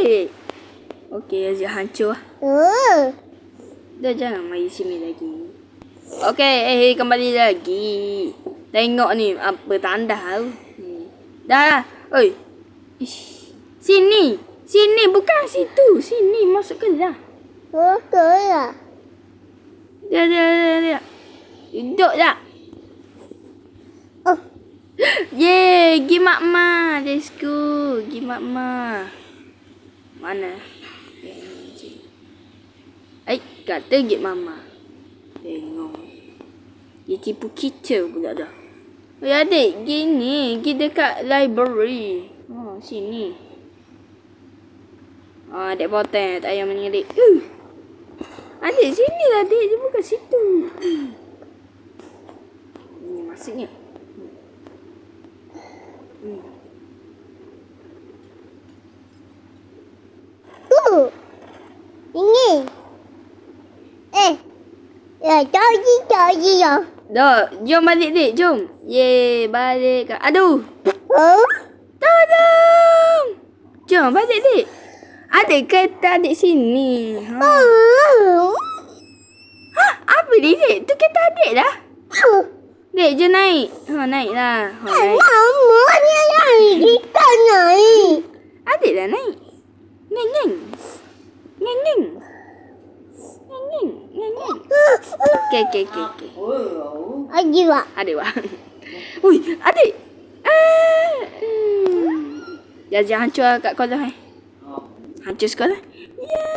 adik. Okey, Azia hancur. Dah jangan main sini lagi. Okey, kembali lagi. Tengok ni apa tanda tu. Dah. Oi. Ish. Sini. Sini bukan situ. Sini masuk kelas. Betul lah. Dah. Duduk dah. Oh. Yeay, pergi mak ma. Let's go. Pergi mak ma. Mana? Kata pergi mama. Tengok. Dia tipu kita pula dah. Oi adik, gini. Pergi dekat library. Oh, sini. Oh, adik potong. Tak payah menyerik. Adik, sini lah adik. Dia bukan situ. Ini maksudnya. Ini. Cari ya. Dah, jom balik dik, jom. Yeay, balik. Aduh. Oh. Tolong. Jom balik dik. Adik kereta adik sini. Ha, apa ni dik? Tu kereta adik dah. Dik, jom naik. Ha, naiklah. Ha, naik. Mama dia naik. Kita naik. Adik dah naik. Ngeng. Okey. Adik wak. Adik wah. Ui, adik. Jangan hancur kat sekolah Hancur sekolah. Ya.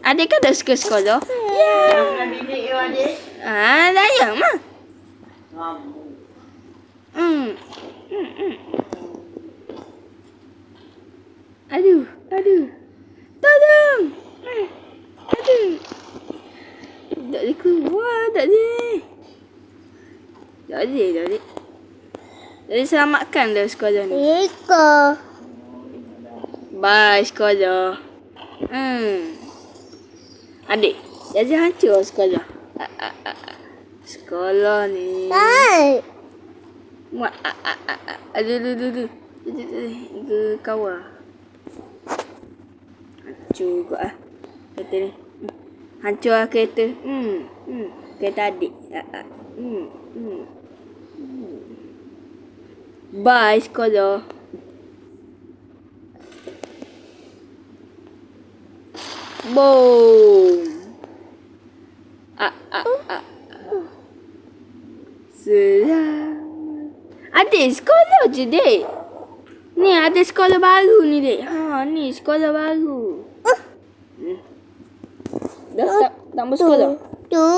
Adik kan dah suka sekolah. Ya. Jangan bidik you adik. Layak mah. Aduh. Tolong. Aduh. Tak boleh keluar, tak boleh. Tak boleh selamatkan dah sekolah ni. Ika. Bye sekolah. Adik, jangan hancur sekolah. Sekolah ni. Hai. Aduh. Ke kawah. Hancur juga kereta ni. Hancur lah kereta. Kereta adik. Bye sekolah. Boom. Selamat. Adik sekolah je dek. Ni ada sekolah baru ni dek. Ni sekolah baru. Dah tak mau sekolah. Tu.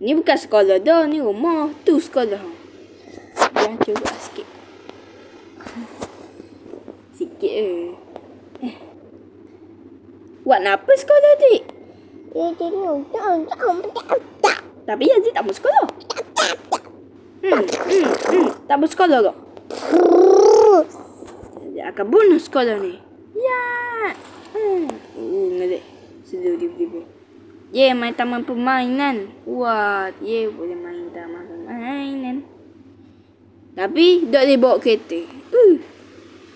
Ni bukan sekolah dah, ni rumah. Tu sekolah. Jangan cuba sikit. Sikit Buat apa sekolah dik? Dia tengok. Tak. Tapi Aziz tak mau sekolah. Tak mau sekolah kau? Dia akan bunuh sekolah ni. Ya. Ngedek. Sedih tiba-tiba. Ye, main taman permainan. Wah, ye boleh main taman permainan. Tapi tak boleh bawa kereta.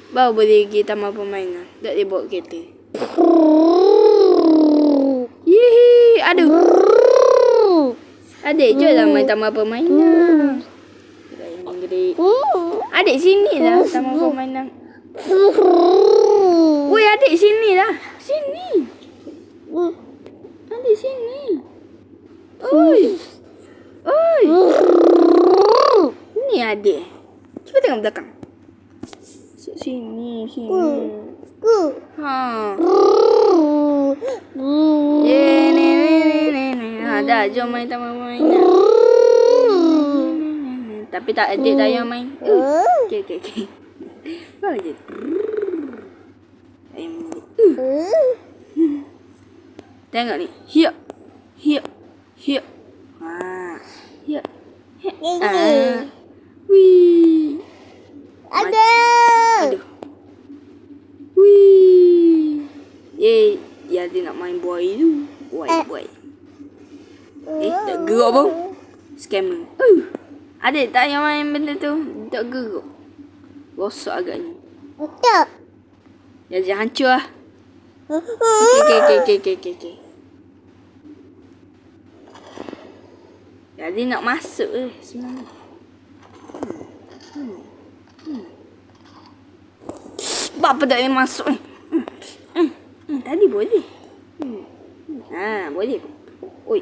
Baru boleh pergi taman permainan. Tak boleh bawa kereta. Yeay, aduh. Adik je lah main taman permainan. Adik sini lah taman permainan. Woi, adik sini lah. Sini. Adik sini. Oi. Ni adik. Cuba tengok belakang. Sini. Ha. Ni. Dah, jom main taman permainan. Tapi tak adik tak payah main. Okey. Bawa je. Tengok ni. Hiap. Hiap. Wih. Aduh. Wih. Dia nak main buai tu. Buai. Tak gerak pun. Scammer. Adik tak payah main benda tu. Tak gerak. Rosak agaknya. Tak. Jadi hancur lah. Okay. Jadi nak masuk sebenarnya. Bapa tak boleh masuk ni. Tadi boleh. Boleh. Oi.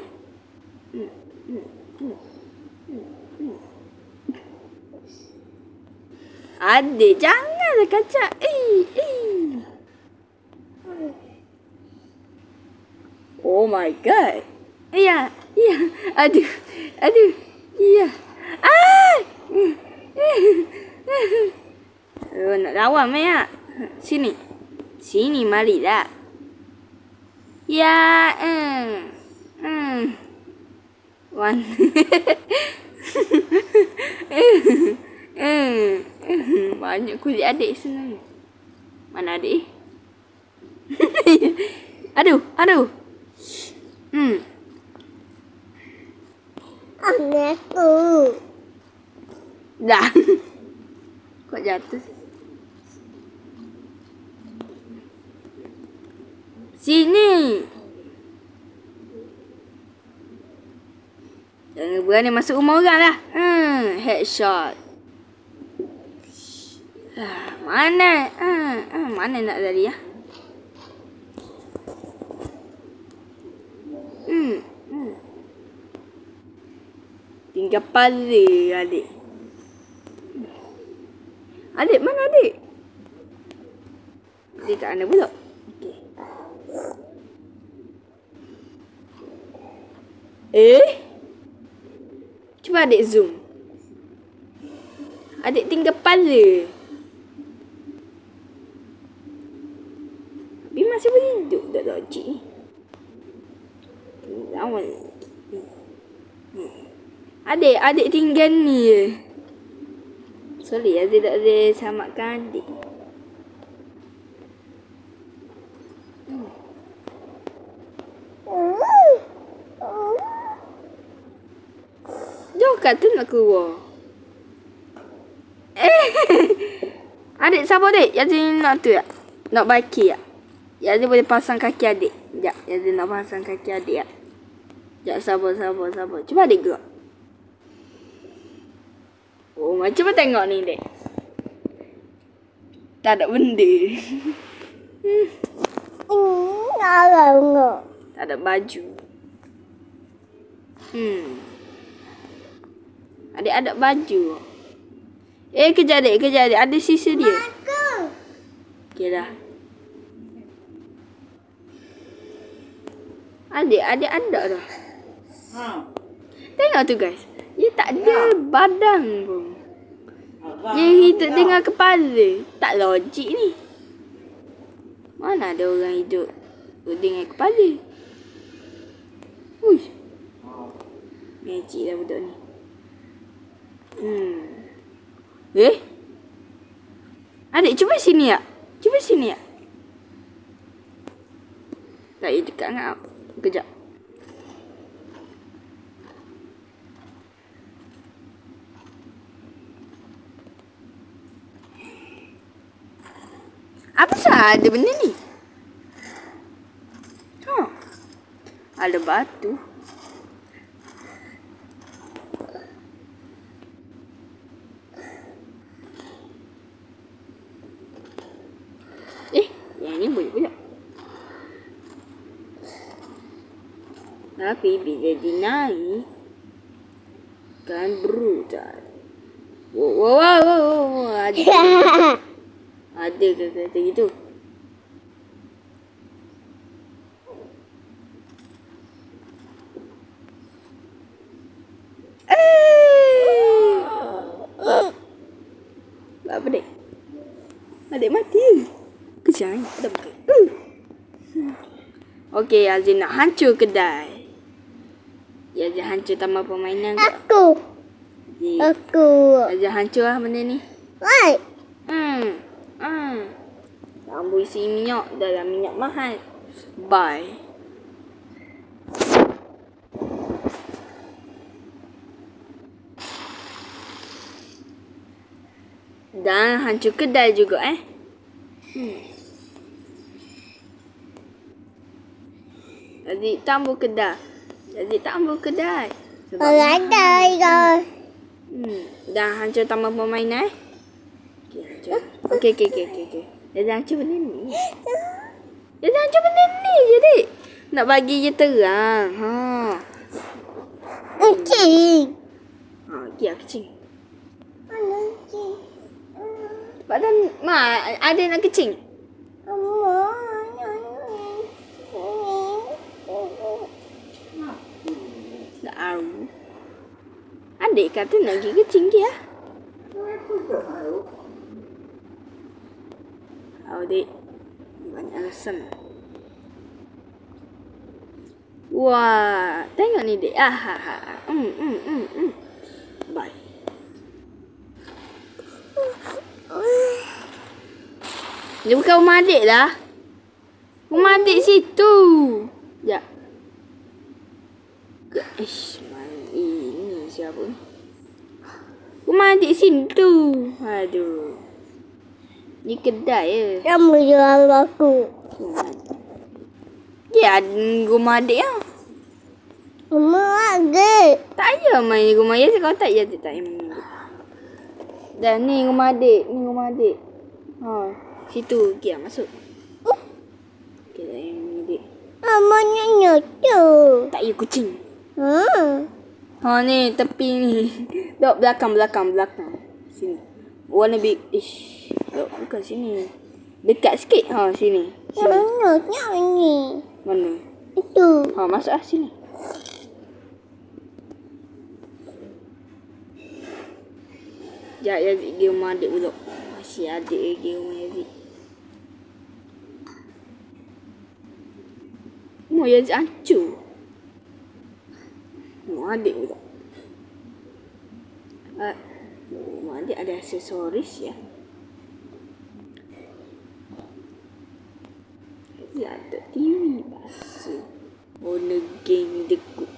Adik, janganlah kacak. Oh my god. Ya. Aduh. Ya. Nak lawan ya. Sini marilah. Ya. One. Banyak kulit adik sebenarnya. Mana adik? Aduh. Anakku. Dah. Kok jatuh sih? Sini. Jangan berani masuk rumah orang lah. Headshot. Mana? Mana nak lari ya? Tinggal pala adik. Adik, mana adik? Adik kat mana pula? Okay. Cuba adik zoom. Adik tinggal pala. Tapi masih boleh hidup tak logik ni. Lawan. Adik tinggal ni je. Sorry, adik tak boleh selamatkan adik. Jauh kat tu nak keluar. Adik sabar adik. Jadi nak tu ya. Nak baki ya. Jadi boleh pasang kaki adik. Sekejap. Jadi nak pasang kaki adik ya. Sekejap sabar. Cuba adik gerak. Oh, macam mana tengok ni dek? Tak ada benda. Tak ada baju. Adik ada baju. Kejap adik. Ada sisa dia. Okey dah. Adik ada dah. Tengok tu guys. Dia tak ada badan pun. Dia hidup dengan kepala. Tak logik ni. Mana ada orang hidup dengan kepala? Uish. Magic dah budak ni. Adik cuba sini ya. Tak, dekat dengan aku. Kejap. Apa sahaja ada benda ni? Ada batu. Yang ni boleh pula. Tapi bila dinaik kan brutal. Wow. Ada kata gitu. Apa dek? Adik mati. Kejang. Okey, Azin nak hancur kedai. Ya, Azin hancur taman permainan ke? Aku. Azin hancur lah benda ni. Right. Lampu isi minyak. Dalam minyak mahal. Bye. Dan hancur kedai juga Jadi tambah kedai. Sebab Orang ada. Dan hancur tambah permainan Okey, hancur. Okey. Dia hancur benda ni. Jadi. Nak bagi je terang. Kucing. Okey, kecing. Mana kucing? Badan ada nak kecing. Tak tahu. Adik kata nak pergi kecing dia. Adik. Banyak alasan. Wah, tengok ni dek. Bye. Dia bukan rumah adik lah. Rumah adik situ. Sekejap. Ini siapa? Rumah adik situ. Aduh. Ni kedai je. Kamu jual aku. Ya, rumah adik lah. Rumah adik. Tak payah main rumah ya. Kalau tak payah tak payah main. Dan ni rumah adik. Situ. Okey, masuk. Okey, tak payah main adik. Namanya nyoto. Tak payah kucing. Ni tepi ni. Dok belakang. Sini. Warna big. Dok bukan sini. Dekat sikit. Sini. Namanya ni. Mana? Itu. Masuk sini. Sekejap Yazid pergi rumah adik dulu. Masih adik pergi rumah Yazid. Rumah Yazid hancur. Rumah adik dulu. Rumah adik ada aksesoris ya. Yazid ada TV basuh. Warna geng dekut.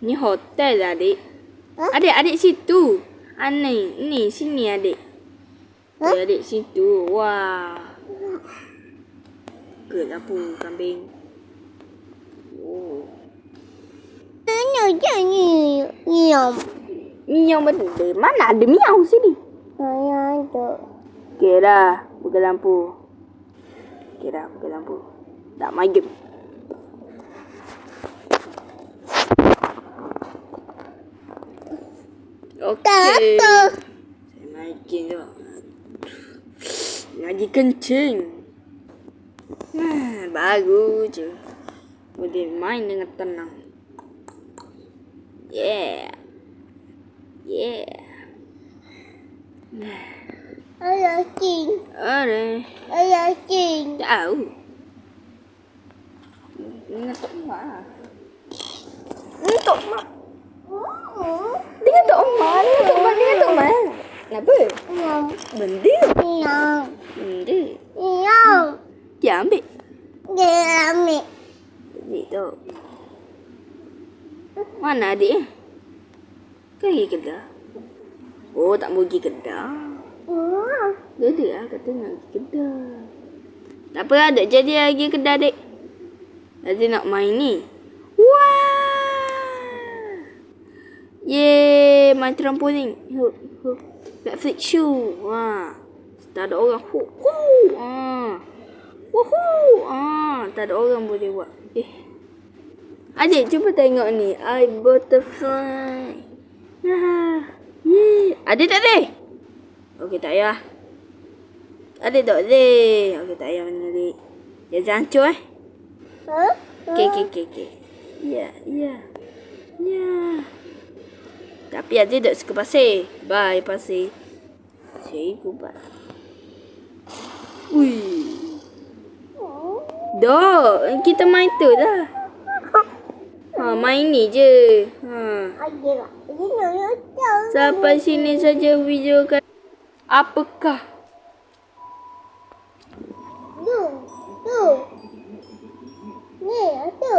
Ni hotel lah, adik. Adik situ. Ni sini adik. Adik situ. Wah. Ke lampu kambing. Oh. Mana je ni? Miau. Miau benda. Mana ada miau sini? Saya ada. Okey dah. Buka lampu. Tak maghrib. Okey. Saya makin tu. Lagi kencing. Baru je. Boleh main dengan tenang. Yeah. Ayah king. Ada. Ayah king. Tahu. Dengan Tok Mak. Dengan Tok Mak. Kenapa? Miau. Benda. Miau. Miau. Dia ambil. Dia ambil. Adik tu. Mana adik? Pergi kedai. Oh, tak mau pergi kedai. Dia lah kata nak pergi kedai. Tak apa, adik jadi lagi kedai adik. Adik nak main ni. Wah! Yeay, main trampolin. Netflix shoe. Wah. Tak ada orang. Tak ada orang boleh buat. Adik cuba tengok ni. I butterfly. Adik tak boleh? Okey, tak payah. Adik tak boleh. Okey, tak payah mana adik. Dia hancur Okey. Ya. Tapi adik tak suka pasir. Bye pasir. Say goodbye. Ui. Dah, kita main tu dah. Main ni je. Ada. Ini Sampai sini saja video kan. Apakah? Tu. Ni, tu.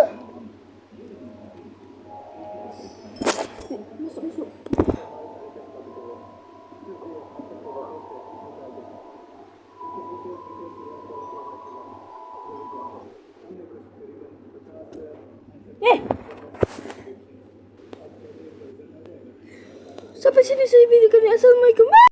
Sampai sini saya video kami. Assalamualaikum.